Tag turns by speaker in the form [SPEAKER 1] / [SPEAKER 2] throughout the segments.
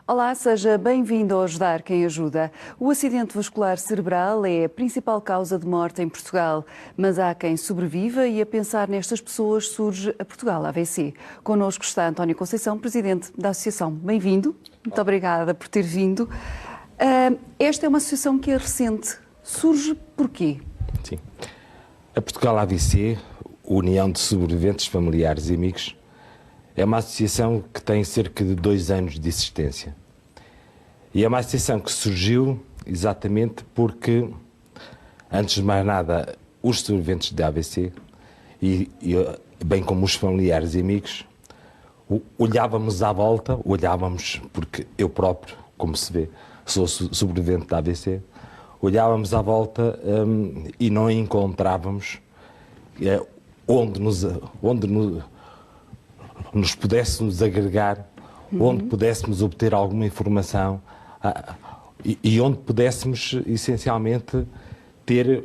[SPEAKER 1] Olá, seja bem-vindo ao Ajudar Quem Ajuda. O acidente vascular cerebral é a principal causa de morte em Portugal, mas há quem sobreviva e a pensar nestas pessoas surge a Portugal AVC. Connosco está António Conceição, presidente da associação. Bem-vindo, muito obrigada por ter vindo. Esta é uma associação que é recente. Surge porquê?
[SPEAKER 2] Sim. A Portugal AVC, União de Sobreviventes Familiares e Amigos, é uma associação que tem cerca de 2 anos de existência. E é uma associação que surgiu exatamente porque, antes de mais nada, os sobreviventes de AVC, bem como os familiares e amigos, olhávamos à volta, porque eu próprio, como se vê, sou sobrevivente de AVC, olhávamos à volta e não encontrávamos onde nos pudéssemos agregar, onde pudéssemos obter alguma informação e onde pudéssemos, essencialmente, ter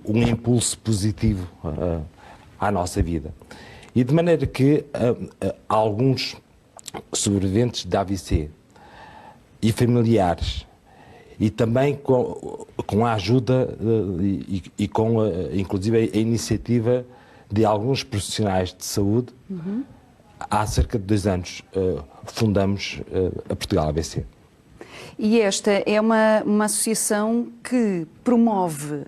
[SPEAKER 2] um impulso positivo à nossa vida. E de maneira que alguns sobreviventes de AVC e familiares, e também com a ajuda e com, inclusive, a iniciativa de alguns profissionais de saúde, há cerca de 2 anos fundamos a Portugal AVC.
[SPEAKER 1] E esta é uma associação que promove,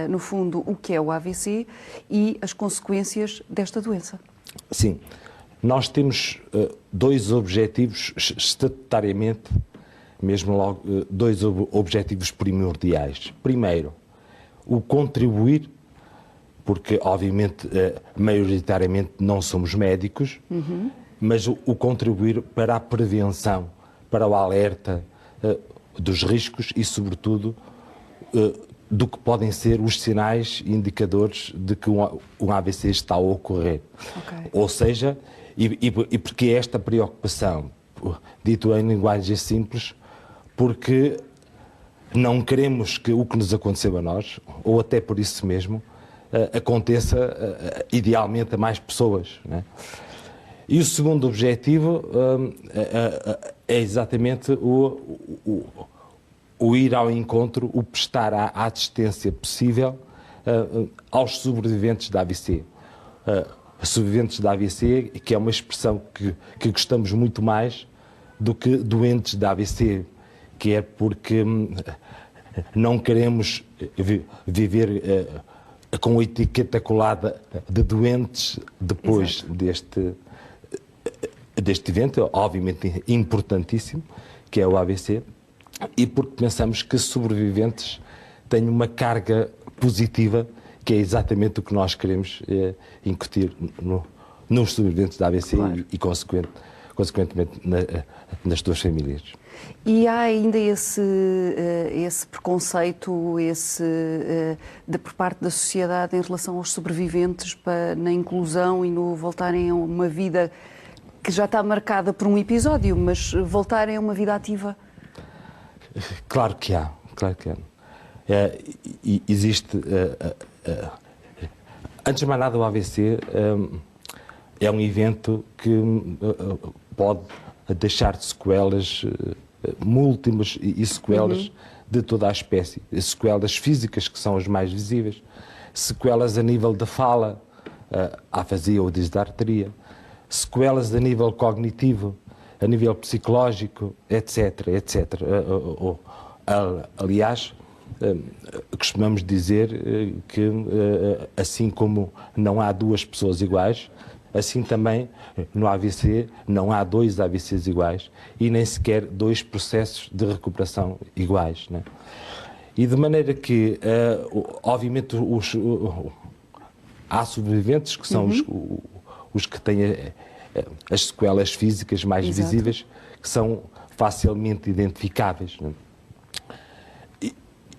[SPEAKER 1] no fundo, o que é o AVC e as consequências desta doença.
[SPEAKER 2] Sim. Nós temos 2 objetivos estatutariamente, mesmo logo, 2 objetivos primordiais. Primeiro, o contribuir, porque obviamente, maioritariamente não somos médicos, mas o contribuir para a prevenção, para o alerta dos riscos e, sobretudo, do que podem ser os sinais indicadores de que um AVC está a ocorrer.
[SPEAKER 1] Okay.
[SPEAKER 2] Ou seja, e porque esta preocupação, dito em linguagem simples, porque não queremos que o que nos aconteceu a nós, ou até por isso mesmo, aconteça idealmente a mais pessoas, né? E o segundo objetivo é exatamente o ir ao encontro, o prestar a assistência possível aos sobreviventes da AVC. Sobreviventes da AVC, que é uma expressão que gostamos muito mais do que doentes da AVC, que é porque não queremos viver com a etiqueta colada de doentes depois deste evento, obviamente importantíssimo, que é o AVC, e porque pensamos que sobreviventes têm uma carga positiva, que é exatamente o que nós queremos incutir nos sobreviventes da AVC. Claro. E consequentemente nas suas famílias.
[SPEAKER 1] E há ainda esse preconceito, por parte da sociedade em relação aos sobreviventes na inclusão e no voltarem a uma vida que já está marcada por um episódio, mas voltarem a uma vida ativa?
[SPEAKER 2] Claro que há. Existe... antes de mais nada, o AVC é um evento que pode deixar sequelas múltiplas e sequelas de toda a espécie. Sequelas físicas, que são as mais visíveis. Sequelas a nível da fala, afasia ou disartria. Sequelas a nível cognitivo, a nível psicológico, etc. Aliás, costumamos dizer que, assim como não há 2 pessoas iguais, assim também no AVC não há 2 AVCs iguais e nem sequer 2 processos de recuperação iguais, né? E de maneira que, obviamente, há sobreviventes que são os que têm as sequelas físicas mais visíveis, que são facilmente identificáveis, né?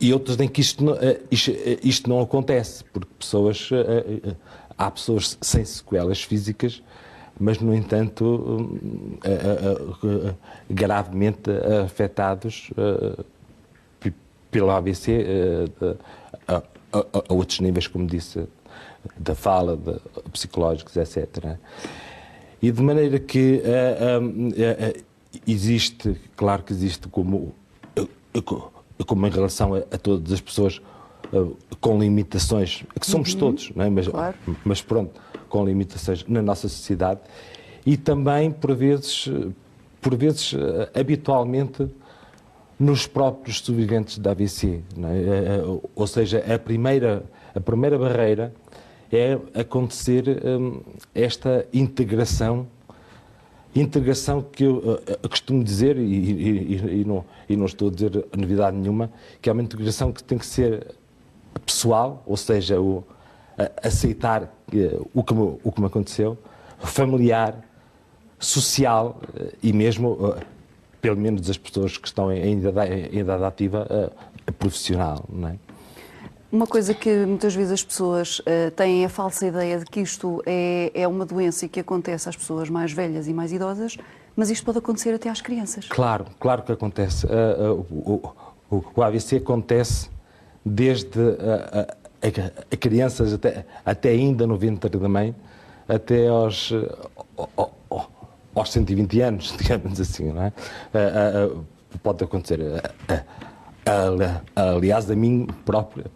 [SPEAKER 2] E outros em que isto não acontece, porque há pessoas sem sequelas físicas, mas, no entanto, gravemente afetados pelo AVC a outros níveis, como disse, da fala, psicológicos, etc. E de maneira que claro que existe como em relação a todas as pessoas com limitações, que somos todos, não é?
[SPEAKER 1] Claro.
[SPEAKER 2] Mas pronto, com limitações na nossa sociedade, e também, por vezes habitualmente, nos próprios sobreviventes da AVC, não é? Ou seja, a primeira barreira é acontecer esta integração que eu costumo dizer, e não estou a dizer novidade nenhuma, que é uma integração que tem que ser pessoal, ou seja, aceitar o que me aconteceu, familiar, social e mesmo, pelo menos as pessoas que estão em idade ativa, profissional, não é?
[SPEAKER 1] Uma coisa que muitas vezes as pessoas têm a falsa ideia de que isto é uma doença e que acontece às pessoas mais velhas e mais idosas, mas isto pode acontecer até às crianças.
[SPEAKER 2] Claro que acontece. O AVC acontece desde a crianças até ainda no ventre da mãe, até aos 120 anos, digamos assim, não é? Pode acontecer. Aliás, a mim próprio,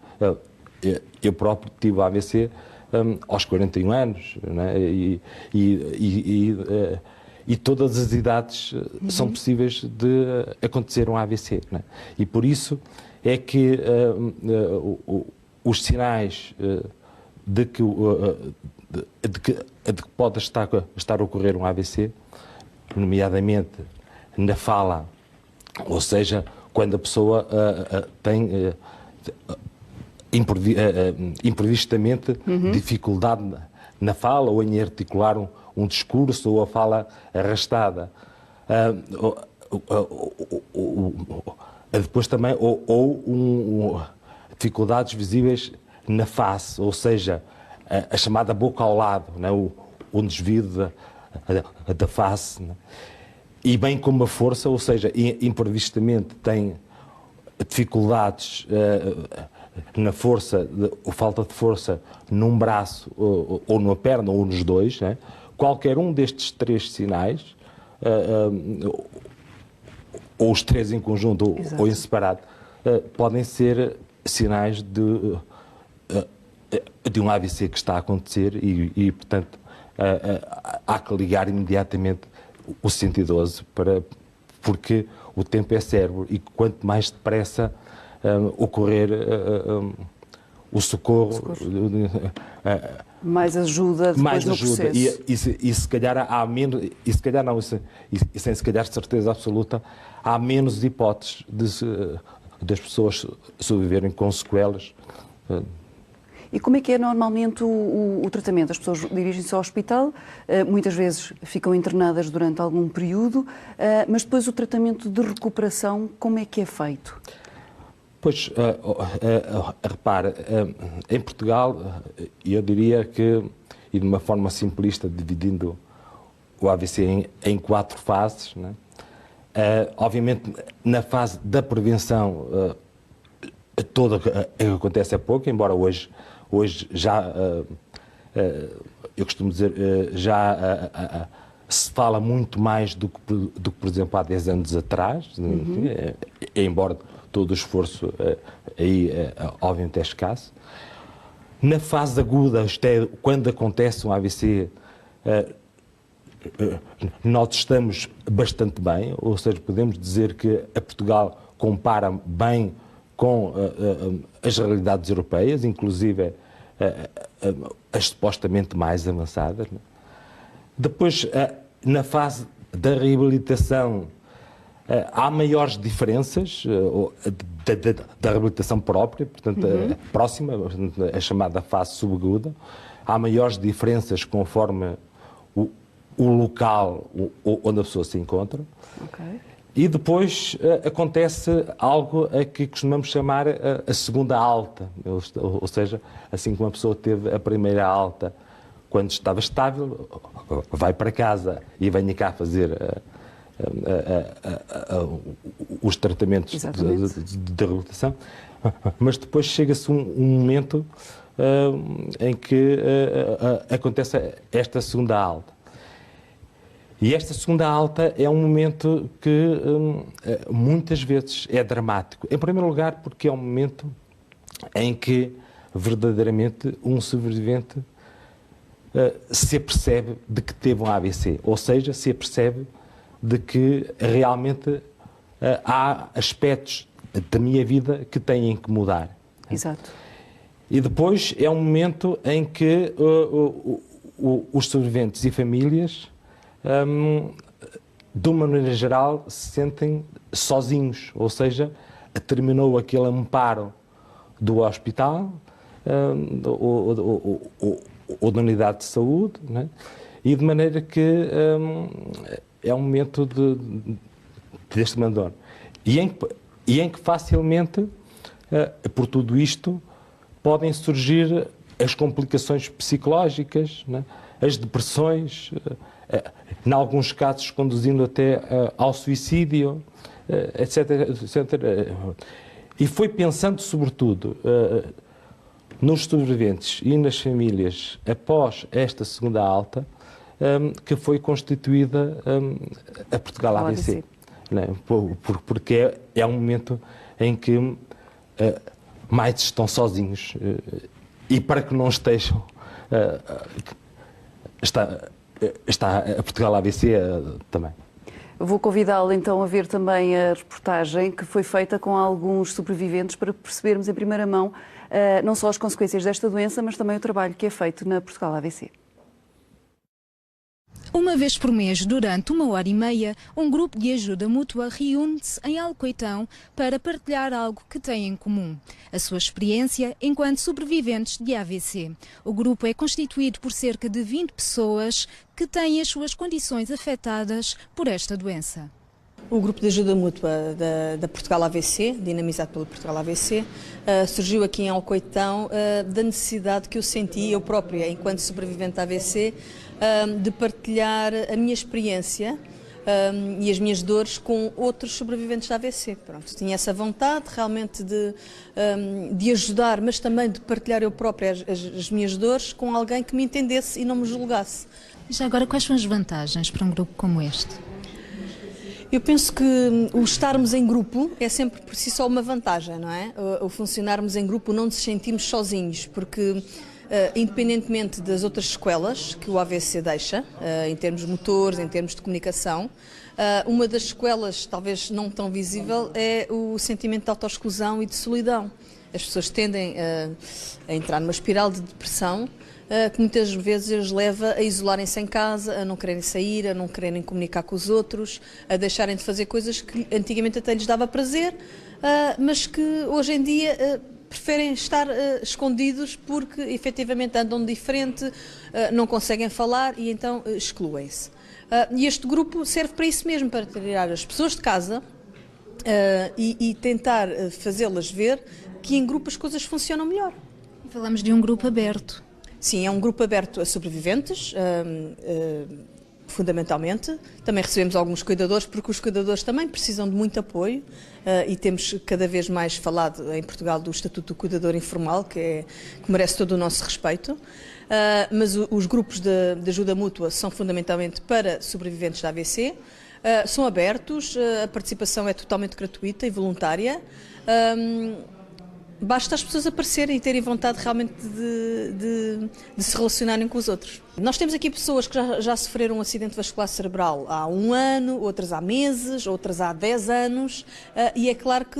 [SPEAKER 2] eu próprio tive AVC aos 41 anos, não é? E todas as idades são possíveis de acontecer um AVC, não é? E por isso é que os sinais de que pode estar a ocorrer um AVC, nomeadamente na fala, ou seja, quando a pessoa tem imprevistamente dificuldade na fala ou em articular um discurso ou a fala arrastada. Depois também, dificuldades visíveis na face, ou seja, a chamada boca ao lado, né? Um desvio da face, né? E bem como a força, ou seja, imprevistamente tem dificuldades na força, ou falta de força num braço ou numa perna ou nos dois, né? Qualquer um destes três sinais, ou os três em conjunto ou em separado, podem ser sinais de um AVC que está a acontecer e portanto, há que ligar imediatamente o 112 porque o tempo é cérebro e quanto mais depressa ocorrer o socorro,
[SPEAKER 1] mais ajuda depois no processo.
[SPEAKER 2] E se calhar há menos, e se calhar não, e sem se calhar certeza absoluta, há menos hipóteses das pessoas sobreviverem com sequelas.
[SPEAKER 1] E como é que é normalmente o tratamento? As pessoas dirigem-se ao hospital, muitas vezes ficam internadas durante algum período, mas depois o tratamento de recuperação, como é que é feito?
[SPEAKER 2] Pois, repare, em Portugal, eu diria que, e de uma forma simplista, dividindo o AVC em 4 fases, né? Obviamente, na fase da prevenção, toda que acontece é pouco, embora hoje já, eu costumo dizer, já se fala muito mais do que, por exemplo, há 10 anos atrás, embora todo o esforço aí, obviamente, é escasso. Na fase aguda, isto é, quando acontece um AVC, nós estamos bastante bem, ou seja, podemos dizer que a Portugal compara bem com as realidades europeias, inclusive as supostamente mais avançadas. Depois, na fase da reabilitação, há maiores diferenças da reabilitação própria, portanto, próxima, a chamada fase subaguda. Há maiores diferenças conforme o local onde a pessoa se encontra.
[SPEAKER 1] Okay.
[SPEAKER 2] E depois acontece algo a que costumamos chamar a segunda alta, ou seja, assim como a pessoa teve a primeira alta quando estava estável, vai para casa e venha cá fazer os tratamentos de reabilitação, mas depois chega-se um momento em que acontece esta segunda alta. E esta segunda alta é um momento que muitas vezes é dramático. Em primeiro lugar, porque é um momento em que verdadeiramente um sobrevivente se apercebe de que teve um AVC, ou seja, se apercebe de que realmente há aspectos da minha vida que têm que mudar.
[SPEAKER 1] Exato.
[SPEAKER 2] E depois é um momento em que os sobreviventes e famílias, de uma maneira geral, se sentem sozinhos, ou seja, terminou aquele amparo do hospital ou da unidade de saúde, né? E de maneira que é um momento deste abandono. E em que facilmente, por tudo isto, podem surgir as complicações psicológicas, né? As depressões, em alguns casos conduzindo até ao suicídio, etc, etc. E foi pensando, sobretudo, nos sobreviventes e nas famílias após esta segunda alta, que foi constituída a Portugal AVC. Né? Porque é um momento em que mais estão sozinhos e para que não estejam, está a Portugal AVC também.
[SPEAKER 1] Vou convidá-lo então a ver também a reportagem que foi feita com alguns sobreviventes para percebermos em primeira mão não só as consequências desta doença, mas também o trabalho que é feito na Portugal AVC.
[SPEAKER 3] Uma vez por mês, durante 1h30, um grupo de ajuda mútua reúne-se em Alcoitão para partilhar algo que têm em comum: a sua experiência enquanto sobreviventes de AVC. O grupo é constituído por cerca de 20 pessoas que têm as suas condições afetadas por esta doença.
[SPEAKER 4] O grupo de ajuda mútua da Portugal AVC, dinamizado pelo Portugal AVC, surgiu aqui em Alcoitão da necessidade que eu senti, eu própria, enquanto sobrevivente da AVC, de partilhar a minha experiência e as minhas dores com outros sobreviventes da AVC. Pronto, tinha essa vontade realmente de ajudar, mas também de partilhar eu própria as minhas dores com alguém que me entendesse e não me julgasse.
[SPEAKER 3] Já agora, quais são as vantagens para um grupo como este?
[SPEAKER 4] Eu penso que o estarmos em grupo é sempre por si só uma vantagem, não é? O funcionarmos em grupo, não nos sentimos sozinhos, porque independentemente das outras sequelas que o AVC deixa, em termos motores, em termos de comunicação, uma das sequelas, talvez não tão visível, é o sentimento de autoexclusão e de solidão. As pessoas tendem a entrar numa espiral de depressão, que muitas vezes as leva a isolarem-se em casa, a não quererem sair, a não quererem comunicar com os outros, a deixarem de fazer coisas que antigamente até lhes dava prazer, mas que hoje em dia preferem estar escondidos porque efetivamente andam diferente, não conseguem falar e então excluem-se. E este grupo serve para isso mesmo, para tirar as pessoas de casa e tentar fazê-las ver que em grupo as coisas funcionam melhor.
[SPEAKER 3] Falamos de um grupo aberto.
[SPEAKER 4] Sim, é um grupo aberto a sobreviventes, fundamentalmente. Também recebemos alguns cuidadores, porque os cuidadores também precisam de muito apoio e temos cada vez mais falado em Portugal do Estatuto do Cuidador Informal, que merece todo o nosso respeito. Mas os grupos de ajuda mútua são fundamentalmente para sobreviventes da AVC, são abertos, a participação é totalmente gratuita e voluntária. Basta as pessoas aparecerem e terem vontade realmente de se relacionarem com os outros. Nós temos aqui pessoas que já sofreram um acidente vascular cerebral há 1 ano, outras há meses, outras há 10 anos, e é claro que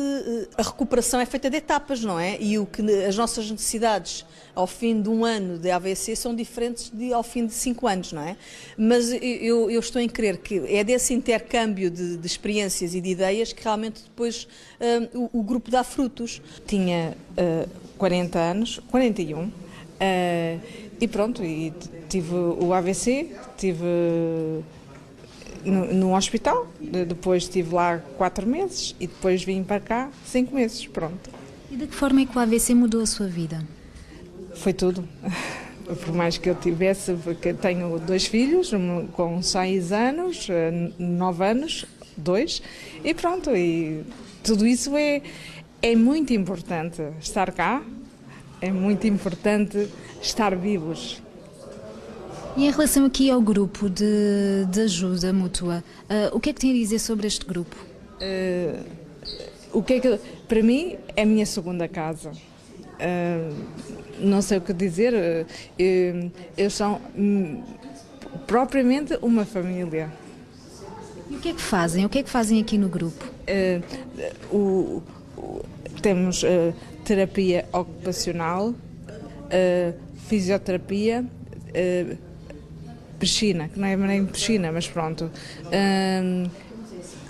[SPEAKER 4] a recuperação é feita de etapas, não é? E as nossas necessidades ao fim de 1 ano de AVC são diferentes ao fim de 5 anos, não é? Mas eu estou em crer que é desse intercâmbio de experiências e de ideias que realmente depois o grupo dá frutos.
[SPEAKER 5] Tinha 40 anos, 41, e pronto, e tive o AVC, estive no hospital, depois estive lá 4 meses e depois vim para cá 5 meses, pronto.
[SPEAKER 3] E de que forma é que o AVC mudou a sua vida?
[SPEAKER 5] Foi tudo. Por mais que eu tivesse, porque tenho 2 filhos, com 6 anos, 9 anos, 2, e pronto, e tudo isso é muito importante. Estar cá, é muito importante estar vivos.
[SPEAKER 3] E em relação aqui ao grupo de ajuda mútua, o que é que tem a dizer sobre este grupo?
[SPEAKER 5] Para mim, é a minha segunda casa. Não sei o que dizer. Eles são propriamente uma família.
[SPEAKER 3] E o que é que fazem? O que é que fazem aqui no grupo?
[SPEAKER 5] Temos terapia ocupacional, fisioterapia, piscina, que não é nem piscina, mas pronto.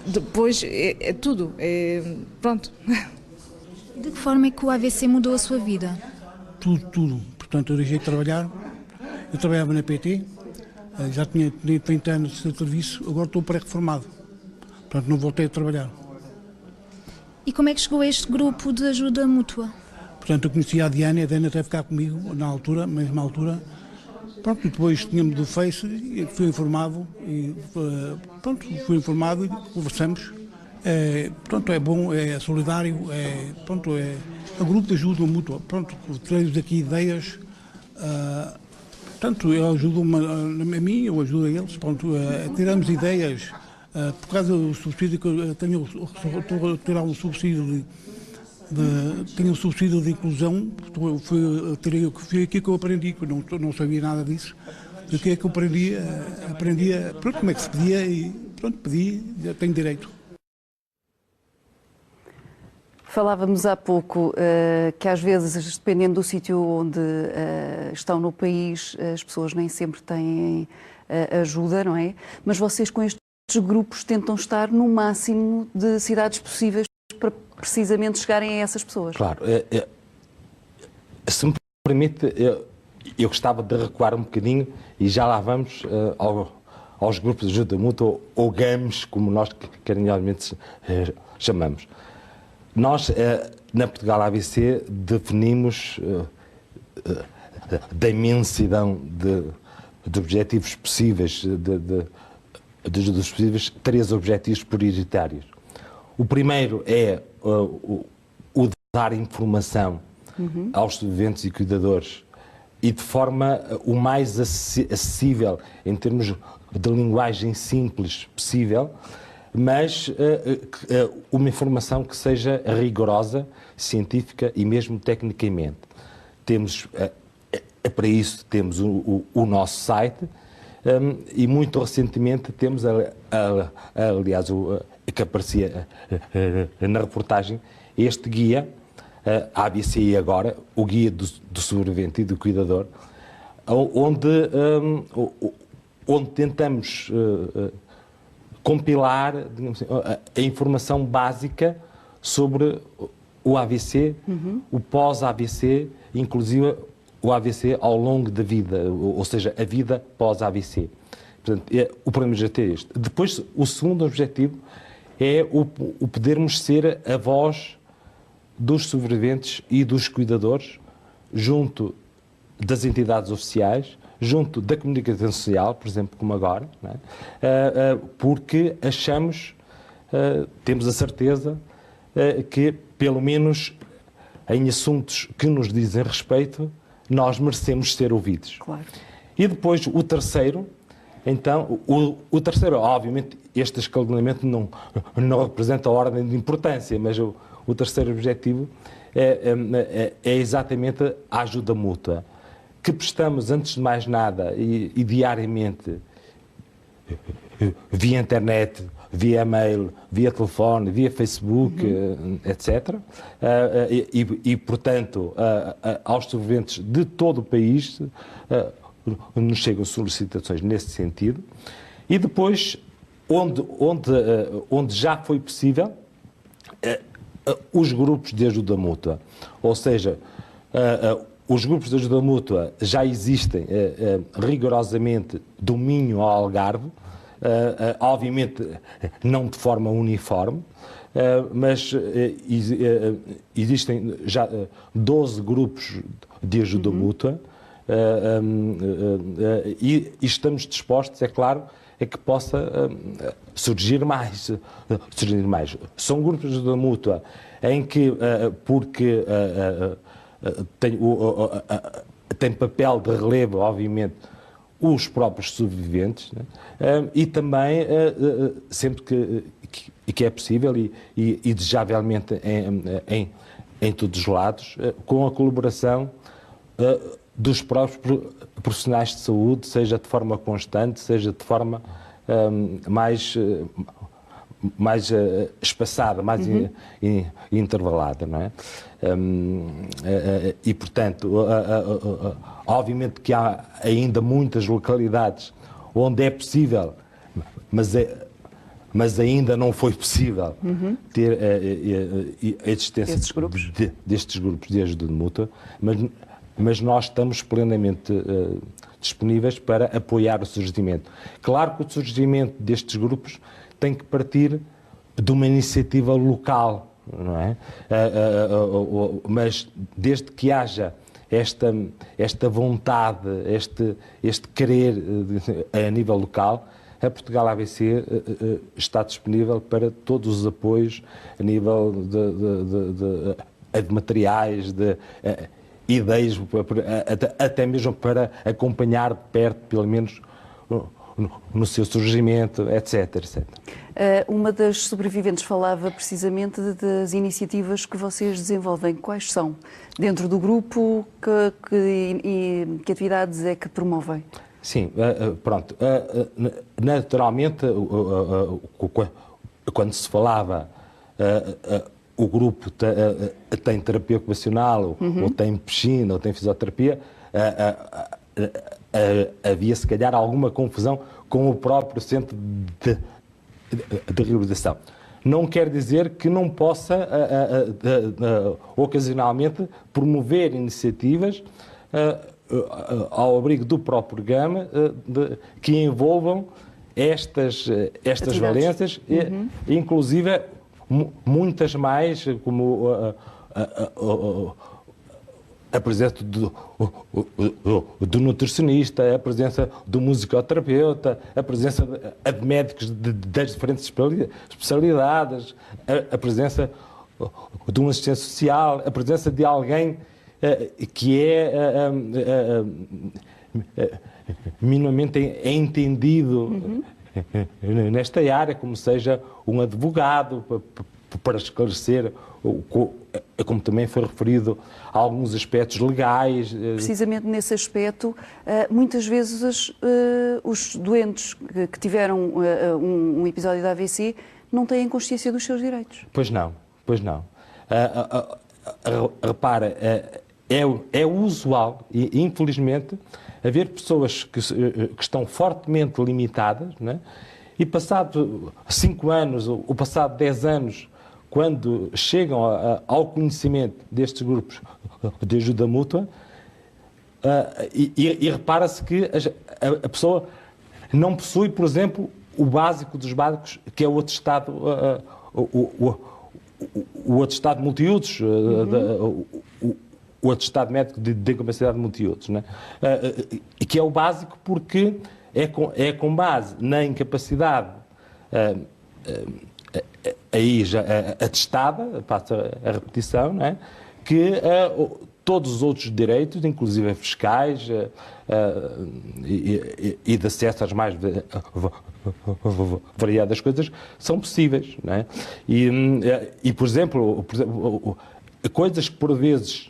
[SPEAKER 5] Depois é tudo, pronto.
[SPEAKER 3] De que forma é que o AVC mudou a sua vida?
[SPEAKER 6] Tudo. Portanto, eu deixei de trabalhar, eu trabalhava na PT, já tinha 30 anos de serviço, agora estou pré-reformado. Portanto, não voltei a trabalhar.
[SPEAKER 3] E como é que chegou a este grupo de ajuda mútua?
[SPEAKER 6] Portanto, eu conhecia a Diana até ficar comigo na altura, mesma altura. Pronto, depois tínhamos do Face e fui informado e conversamos. Pronto, é bom, é solidário, é um grupo de ajuda mútua. Pronto, temos aqui ideias, portanto, eu ajudo a mim, eu ajudo a eles, pronto, tiramos ideias, por causa do subsídio que eu tenho, estou a tirar um subsídio tenho um subsídio de inclusão, foi aqui que eu aprendi, que eu não sabia nada disso. O que é que eu aprendi pronto, como é que se pedia e pronto, pedi, já tenho direito.
[SPEAKER 1] Falávamos há pouco que às vezes, dependendo do sítio onde estão no país, as pessoas nem sempre têm ajuda, não é? Mas vocês com estes grupos tentam estar no máximo de cidades possíveis para precisamente chegarem a essas pessoas.
[SPEAKER 2] Claro. Se me permite, eu gostava de recuar um bocadinho e já lá vamos aos grupos de ajuda mútua, ou GAMs, como nós carinhosamente chamamos. Nós, na Portugal AVC, definimos da imensidão de objetivos possíveis, de ajudas possíveis, 3 objetivos prioritários. O primeiro é o dar informação aos sobreviventes e cuidadores e de forma o mais acessível, em termos de linguagem simples possível, mas uma informação que seja rigorosa, científica e mesmo tecnicamente. Temos, para isso, temos o nosso site e muito recentemente temos, aliás, que aparecia na reportagem, este guia, a AVC agora, o guia do sobrevivente e do cuidador, onde tentamos compilar, digamos assim, a informação básica sobre o AVC, o pós-AVC, inclusive o AVC ao longo da vida, ou seja, a vida pós-AVC. Portanto, o primeiro objetivo é este. Depois, o segundo objetivo é o podermos ser a voz dos sobreviventes e dos cuidadores, junto das entidades oficiais, junto da comunicação social, por exemplo, como agora, não é? Porque achamos, temos a certeza, que, pelo menos em assuntos que nos dizem respeito, nós merecemos ser ouvidos.
[SPEAKER 1] Claro.
[SPEAKER 2] E depois, o terceiro, então, o terceiro, obviamente, este escalonamento não representa a ordem de importância, mas o terceiro objetivo é exatamente a ajuda mútua, que prestamos, antes de mais nada, e diariamente, via internet, via e-mail, via telefone, via Facebook, etc. Portanto, aos sobreviventes de todo o país nos chegam solicitações nesse sentido. E depois, onde já foi possível, os grupos de ajuda mútua. Ou seja, os grupos de ajuda mútua já existem rigorosamente do Minho ao Algarve, obviamente não de forma uniforme, mas existem já 12 grupos de ajuda mútua e estamos dispostos, é claro, a que possa surgir mais. São grupos de ajuda mútua em que, porque tem papel de relevo, obviamente, os próprios sobreviventes, né? E também, sempre que é possível e desejavelmente em todos os lados, com a colaboração dos próprios profissionais de saúde, seja de forma constante, seja de forma mais espaçada, mais intervalada, não é? E, portanto, obviamente que há ainda muitas localidades onde é possível, mas ainda não foi possível ter a existência destes grupos de ajuda mútua, mas nós estamos plenamente disponíveis para apoiar o surgimento. Claro que o surgimento destes grupos tem que partir de uma iniciativa local, não é? Mas desde que haja esta vontade, este querer a nível local, a Portugal AVC está disponível para todos os apoios a nível de materiais, de ideias, até mesmo para acompanhar de perto, pelo menos, no seu surgimento, etc, etc.
[SPEAKER 1] Uma das sobreviventes falava precisamente das iniciativas que vocês desenvolvem. Quais são? Dentro do grupo, que atividades é que promovem?
[SPEAKER 2] Sim, pronto. Naturalmente, quando se falava o grupo tem terapia ocupacional, ou tem piscina, ou tem fisioterapia, havia se calhar alguma confusão com o próprio centro de reabilitação. Não quer dizer que não possa ocasionalmente promover iniciativas ao abrigo do próprio programa que envolvam estas valências, inclusive muitas mais, como a presença do nutricionista, a presença do musicoterapeuta, a presença de médicos das diferentes especialidades, a presença de um assistente social, a presença de alguém que é minimamente entendido nesta área, como seja um advogado, para esclarecer, como também foi referido, alguns aspectos legais.
[SPEAKER 1] Precisamente nesse aspecto, muitas vezes os doentes que tiveram um episódio de AVC não têm consciência dos seus direitos.
[SPEAKER 2] Pois não, pois não. Repara, é usual, e infelizmente, haver pessoas que estão fortemente limitadas, né? E passado 5 anos, ou passado 10 anos, quando chegam ao conhecimento destes grupos de ajuda mútua, e repara-se que a pessoa não possui, por exemplo, o básico dos básicos, que é o atestado, o atestado multiusos, o atestado médico de incapacidade multiusos, né? E que é o básico porque é com base na incapacidade aí já atestada, passa a repetição, não é? Que todos os outros direitos, inclusive fiscais e de acesso às mais variadas coisas, são possíveis, não é? E por exemplo, coisas que por vezes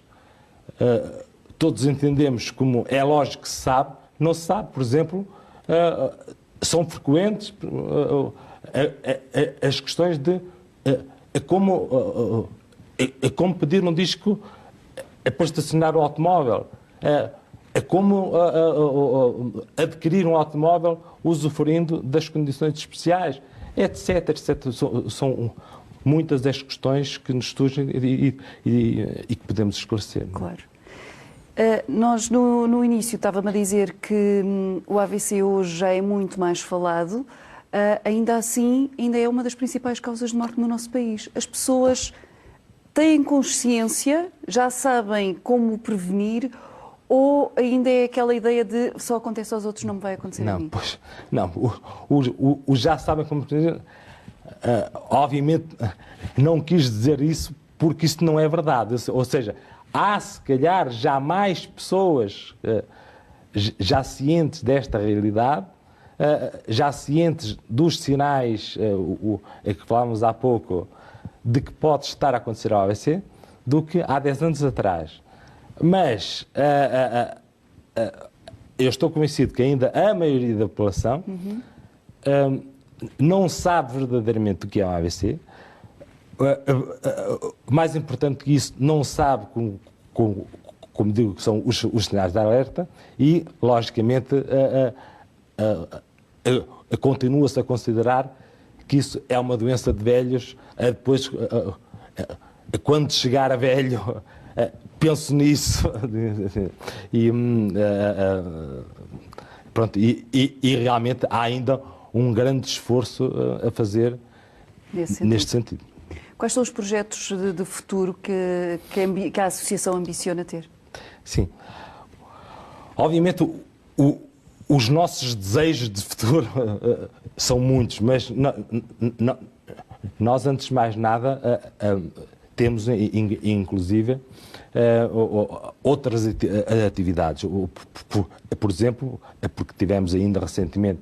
[SPEAKER 2] todos entendemos como é lógico que se sabe, não se sabe. Por exemplo, são frequentes as questões de como pedir um disco para estacionar o automóvel, como adquirir um automóvel usufruindo das condições especiais, etc, etc. São muitas das questões que nos surgem e que podemos esclarecer.
[SPEAKER 1] Claro. Nós, no início, estava-me a dizer que o AVC hoje já é muito mais falado. Ainda assim, ainda é uma das principais causas de morte no nosso país. As pessoas têm consciência, já sabem como prevenir, ou ainda é aquela ideia de só acontece aos outros, não me vai acontecer a mim?
[SPEAKER 2] Pois, não, o já sabem como prevenir, obviamente não quis dizer isso porque isso não é verdade. Ou seja, há se calhar já mais pessoas já cientes desta realidade, já cientes dos sinais que falávamos há pouco, de que pode estar a acontecer ao AVC, do que há 10 anos atrás. Mas eu estou convencido que ainda a maioria da população não sabe verdadeiramente o que é um AVC. Mais importante que isso, não sabe, como digo, que são os sinais de alerta e, logicamente, continua-se a considerar que isso é uma doença de velhos. Depois, quando chegar a velho, penso nisso. Pronto, e realmente há ainda um grande esforço a fazer neste sentido.
[SPEAKER 1] Quais são os projetos de futuro que a Associação ambiciona ter?
[SPEAKER 2] Sim. Obviamente, os nossos desejos de futuro são muitos, mas nós, antes de mais nada, temos, inclusive, outras atividades. Por exemplo, porque tivemos ainda recentemente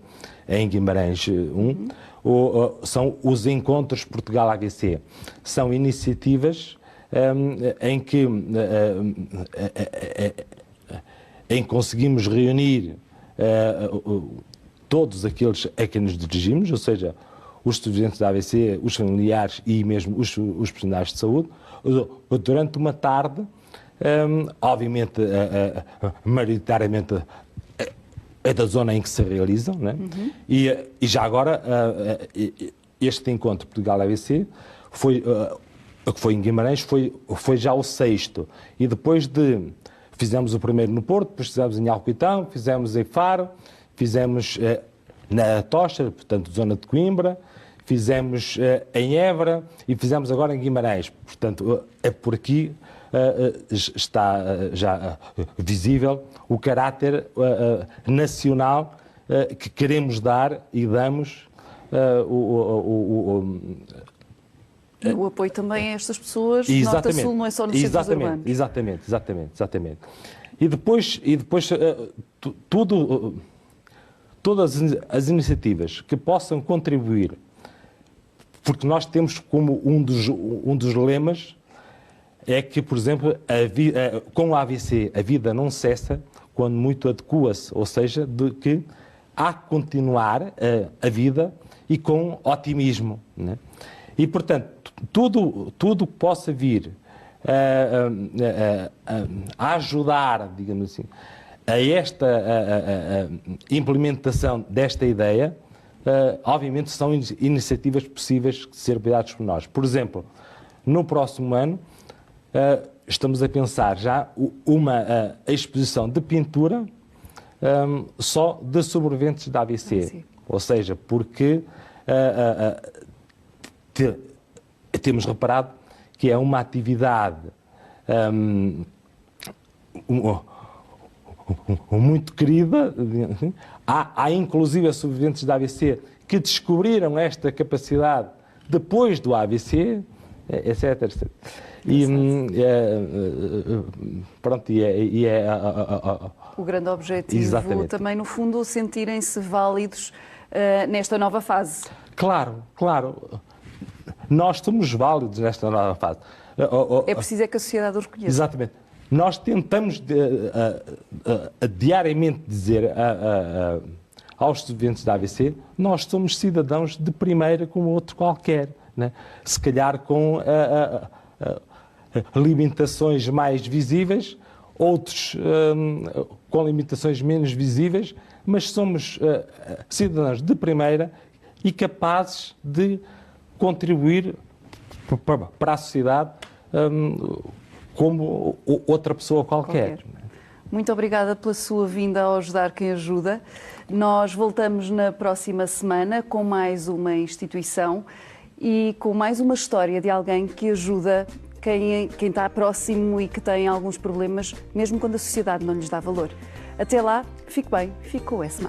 [SPEAKER 2] em Guimarães são os Encontros Portugal AVC. São iniciativas em que conseguimos reunir todos aqueles a quem nos dirigimos, ou seja, os estudantes da AVC, os familiares e mesmo os profissionais de saúde, durante uma tarde, obviamente, maioritariamente é da zona em que se realizam, né? E já agora, este encontro Portugal AVC que foi em Guimarães, foi já o 6º. E depois fizemos o primeiro no Porto, depois fizemos em Alcoitão, fizemos em Faro, fizemos na Tocha, portanto, zona de Coimbra, fizemos em Évora e fizemos agora em Guimarães. Portanto, por aqui está já visível o caráter nacional que queremos dar e damos
[SPEAKER 1] o apoio também a estas pessoas, Norte-Sul, não é só nos centros urbanos.
[SPEAKER 2] Exatamente. E depois todas as iniciativas que possam contribuir, porque nós temos como um dos lemas é que, por exemplo, com o AVC a vida não cessa, quando muito adequa-se, ou seja, de que há que continuar a vida e com otimismo, né? E, portanto, tudo que possa vir a ajudar, digamos assim, a esta implementação desta ideia, obviamente são iniciativas possíveis de ser cuidadas por nós. Por exemplo, no próximo ano, estamos a pensar já uma exposição de pintura só de sobreviventes da AVC. Ou seja, porque temos reparado que é uma atividade muito querida. Há inclusive sobreviventes da AVC que descobriram esta capacidade depois do AVC, etc. E pronto,
[SPEAKER 1] o grande objetivo, exatamente, também, no fundo, sentirem-se válidos nesta nova fase.
[SPEAKER 2] Claro. Nós somos válidos nesta nova fase.
[SPEAKER 1] É preciso que a sociedade o reconheça.
[SPEAKER 2] Exatamente. Nós tentamos diariamente dizer aos sobreviventes da AVC, nós somos cidadãos de primeira como outro qualquer, né? Se calhar com limitações mais visíveis, outros com limitações menos visíveis, mas somos cidadãos de primeira e capazes de contribuir para a sociedade como outra pessoa qualquer.
[SPEAKER 1] Muito obrigada pela sua vinda ao Ajudar Quem Ajuda. Nós voltamos na próxima semana com mais uma instituição e com mais uma história de alguém que ajuda quem está próximo e que tem alguns problemas, mesmo quando a sociedade não lhes dá valor. Até lá, fique bem, fique com o S+.